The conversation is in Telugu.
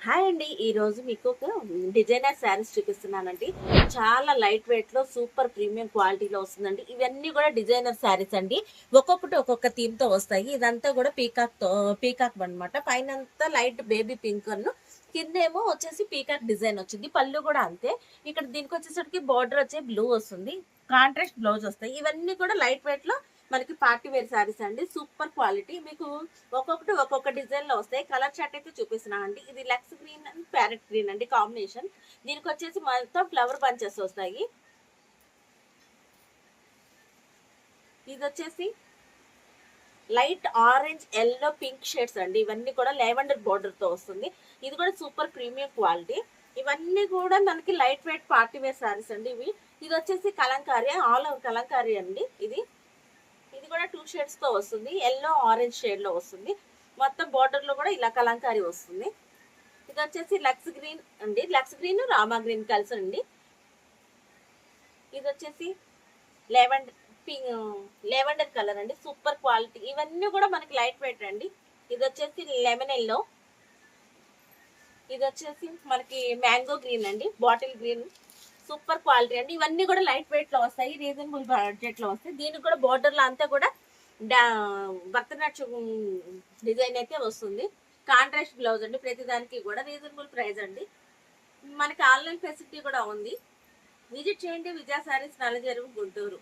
హాయ్ అండి. ఈరోజు మీకు ఒక డిజైనర్ శారీస్ చూపిస్తున్నానండి. చాలా లైట్ వెయిట్‌లో సూపర్ ప్రీమియం క్వాలిటీలో వస్తుందండి. ఇవన్నీ కూడా డిజైనర్ శారీస్ అండి. ఒక్కొక్కటి ఒక్కొక్క థీమ్‌తో వస్తాయి. ఇదంతా కూడా పీకాక్ అన్నమాట. పైనంతా లైట్ బేబీ పింక్ కిందేమో వచ్చేసి పీకాక్ డిజైన్ వచ్చింది. పళ్ళు కూడా అంతే. ఇక్కడ దీనికి వచ్చేసరికి బార్డర్ వచ్చే బ్లూ వస్తుంది. కాంట్రాస్ట్ బ్లౌజ్ వస్తాయి. ఇవన్నీ కూడా లైట్ వెయిట్‌లో మనకి పార్టీ వేర్ శారీస్ అండి. Super quality. మీకు ఒక్కొక్కటి ఒక్కొక్క డిజైన్ లో వస్తాయి. కలర్ చార్ట్ అయితే చూపిస్తున్నాను అండి. ఇది lux green and parrot green అండి కాంబినేషన్. దీనికి వచ్చేసి మొత్తం ఫ్లవర్ బంచెస్ వస్తాయి. ఇది వచ్చేసి light orange yellow pink shades అండి. ఇవన్నీ కూడా లెవెండర్ బోర్డర్ తో వస్తుంది. ఇది కూడా సూపర్ ప్రీమియం క్వాలిటీ. ఇవన్నీ కూడా మనకి light weight party wear saris అండి. ఇది వచ్చేసి కలంకారీ, ఆల్ ఓవర్ కలంకారీ అండి. ఇది కూడా 2 షేడ్స్ తో వస్తుంది. ఎల్లో ఆరెంజ్ షేడ్ లో వస్తుంది. మొత్తం బార్డర్ లో కూడా ఇలా కలంకారీ వస్తుంది. ఇది వచ్చేసి లక్స్ గ్రీన్ అండి. లక్స్ గ్రీన్ రామా గ్రీన్ కలిసి అండి. ఇది వచ్చేసి లెవెండర్ లెవెండర్ కలర్ అండి. Super quality. ఇవన్నీ కూడా మనకి లైట్ వెయిట్ అండి. ఇది వచ్చేసి లెమన్ ఎల్లో. ఇది వచ్చేసి మనకి మ్యాంగో గ్రీన్ అండి. Bottle green. సూపర్ క్వాలిటీ అండి. ఇవన్నీ కూడా లైట్ వెయిట్ లో వస్తాయి. రీజనబుల్ బడ్జెట్ లో వస్తాయి. దీనికి కూడా బోర్డర్ లో అంతా కూడా భరతనాట్యం డిజైన్ అయితే వస్తుంది. కాంట్రాస్ట్ బ్లౌజ్ అండి. ప్రతిదానికి కూడా రీజనబుల్ ప్రైస్ అండి. మనకి ఆన్లైన్ ఫెసిలిటీ కూడా ఉంది. విజిట్ చేయండి. విజయ సారీస్ నల్లజరువు గుంటూరు.